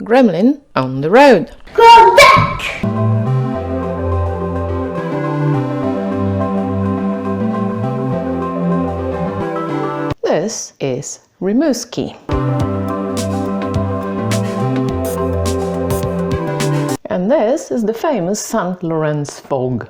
gremlin on the road. Go back! This is Rimouski. And this is the famous St. Lawrence fog.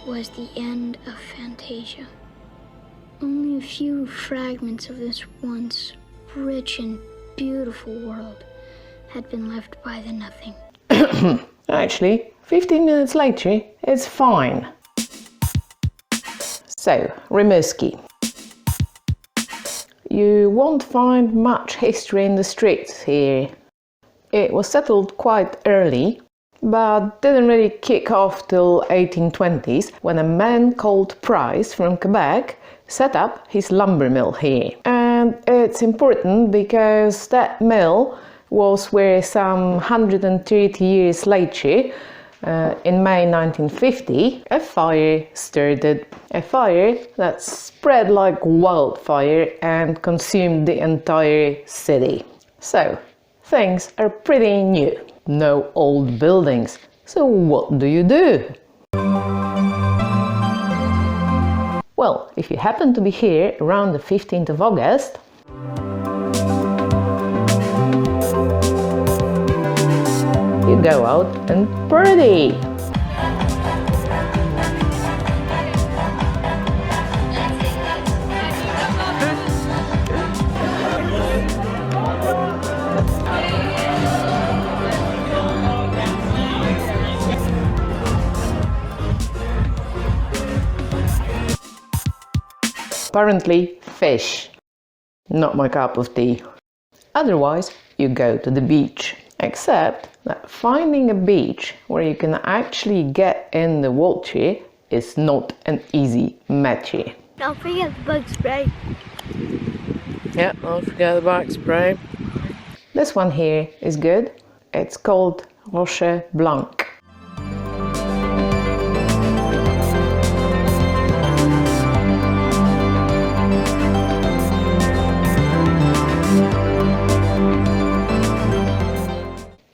Was the end of Fantasia. Only a few fragments of this once rich and beautiful world had been left by the nothing. Actually, 15 minutes later, it's fine. So, Rimouski. You won't find much history in the streets here. It was settled quite early, but didn't really kick off till 1820s, when a man called Price from Quebec set up his lumber mill here. And it's important because that mill was where some 130 years later, in May 1950, a fire started. A fire that spread like wildfire and consumed the entire city. So, things are pretty new. No old buildings. So what do? Well, if you happen to be here around the 15th of August, you go out and party! Apparently, fish. Not my cup of tea. Otherwise, you go to the beach. Except that finding a beach where you can actually get in the water is not an easy matter. Don't forget the bug spray. Yeah, don't forget the bug spray. This one here is good. It's called Roche Blanc.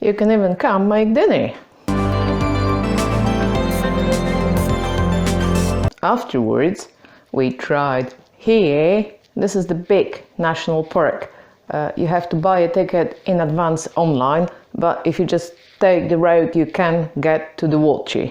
You can even come make dinner. Afterwards, we tried here. This is the big national park. You have to buy a ticket in advance online, but if you just take the road, you can get to the water.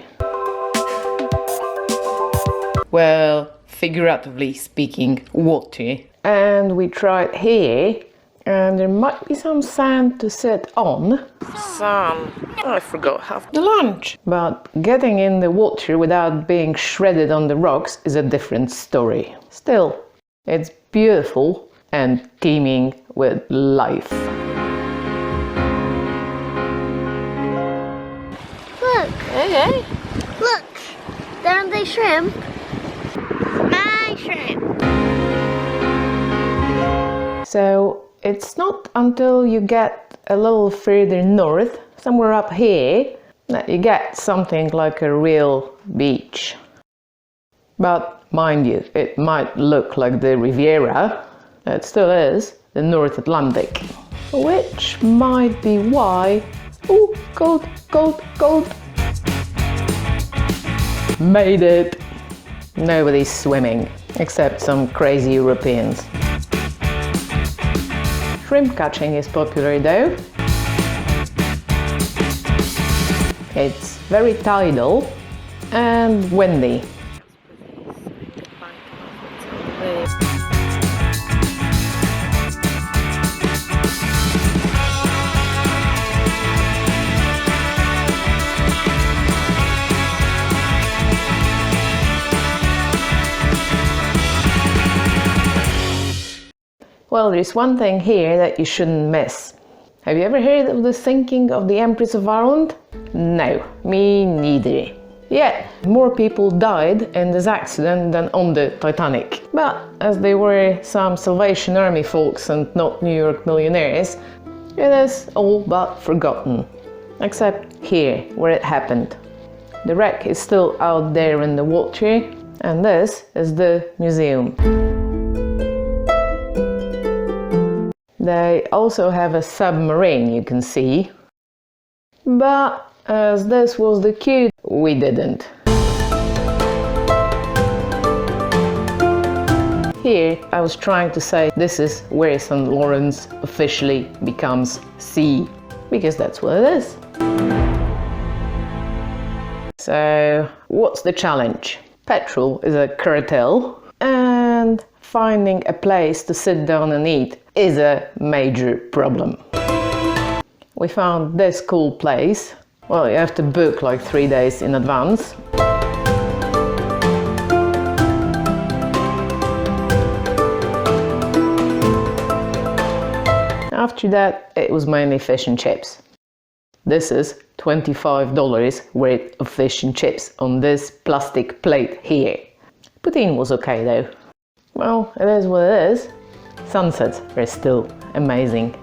Well, figuratively speaking, water. And we tried here. And there might be some sand to sit on. Some. I forgot half the lunch. But getting in the water without being shredded on the rocks is a different story. Still, it's beautiful and teeming with life. Look! Hey! Look! There are the shrimp. My shrimp! So, it's not until you get a little further north, somewhere up here, that you get something like a real beach. But mind you, it might look like the Riviera. It still is the North Atlantic. Which might be why... Ooh, cold, cold, cold! Made it! Nobody's swimming, except some crazy Europeans. Shrimp catching is popular though. It's very tidal and windy. Well, there's one thing here that you shouldn't miss. Have you ever heard of the sinking of the Empress of Ireland? No, me neither. Yet, more people died in this accident than on the Titanic. But as they were some Salvation Army folks and not New York millionaires, it is all but forgotten. Except here, where it happened. The wreck is still out there in the water, and this is the museum. They also have a submarine you can see, but as this was the queue, we didn't. Here I was trying to say this is where St. Lawrence officially becomes sea, because that's what it is. So what's the challenge? Petrol is a curtail, and finding a place to sit down and eat is a major problem. We found this cool place. Well, you have to book like 3 days in advance. After that, it was mainly fish and chips. This is $25 worth of fish and chips on this plastic plate here. Poutine was okay though. Well, it is what it is. Sunsets are still amazing.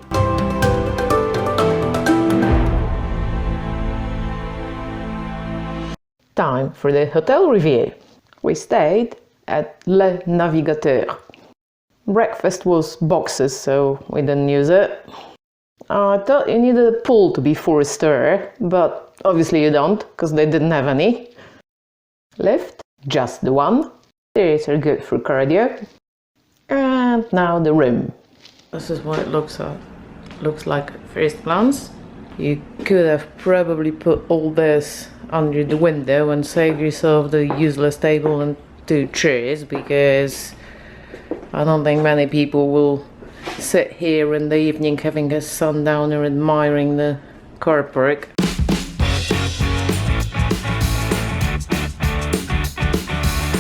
Time for the hotel review. We stayed at Le Navigateur. Breakfast was boxes, so we didn't use it. I thought you needed a pool to be 4-star, but obviously you don't, because they didn't have any. Lift, just the one. Stairs are good for cardio. And now the room. This is what it looks like at first glance. You could have probably put all this under the window and save yourself the useless table and 2 chairs, because I don't think many people will sit here in the evening having a sundowner admiring the car park.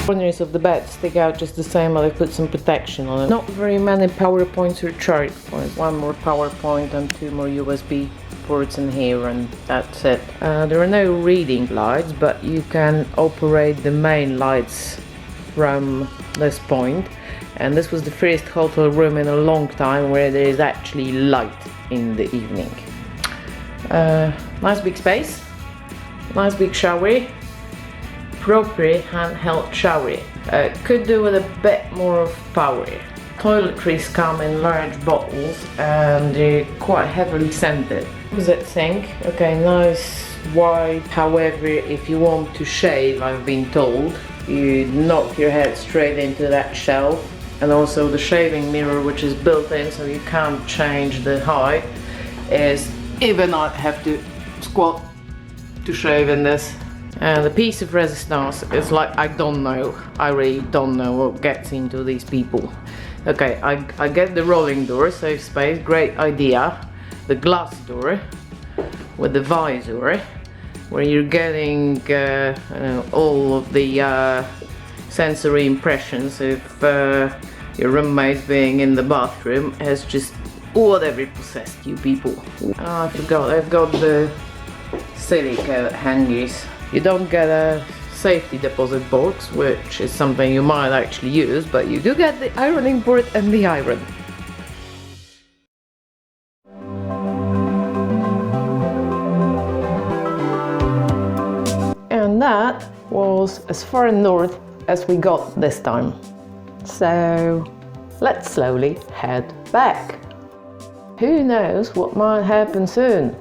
Corners of the bed stick out just the same, but I put some protection on it. Not very many PowerPoints or chart points. 1 more PowerPoint and 2 more USB ports in here, and that's it. There are no reading lights, but you can operate the main lights from this point. And this was the first hotel room in a long time where there is actually light in the evening. Nice big space, nice big shower, proper handheld shower. Could do with a bit more of power. Toiletries come in large bottles and they're quite heavily scented. Opposite sink, okay, nice wide. However, if you want to shave, I've been told, you knock your head straight into that shelf. And also the shaving mirror, which is built in so you can't change the height, is even I'd have to squat to shave in this. And the piece of resistance is like, I don't know, I really don't know what gets into these people. Okay, I get the rolling door, save space, great idea. The glass door with the visor, where you're getting all of the sensory impressions of your roommate being in the bathroom, has just whatever possessed you people. Oh, I forgot, I've got the silica hangers. You don't get a safety deposit box, which is something you might actually use, but you do get the ironing board and the iron. And that was as far north as we got this time. So let's slowly head back. Who knows what might happen soon?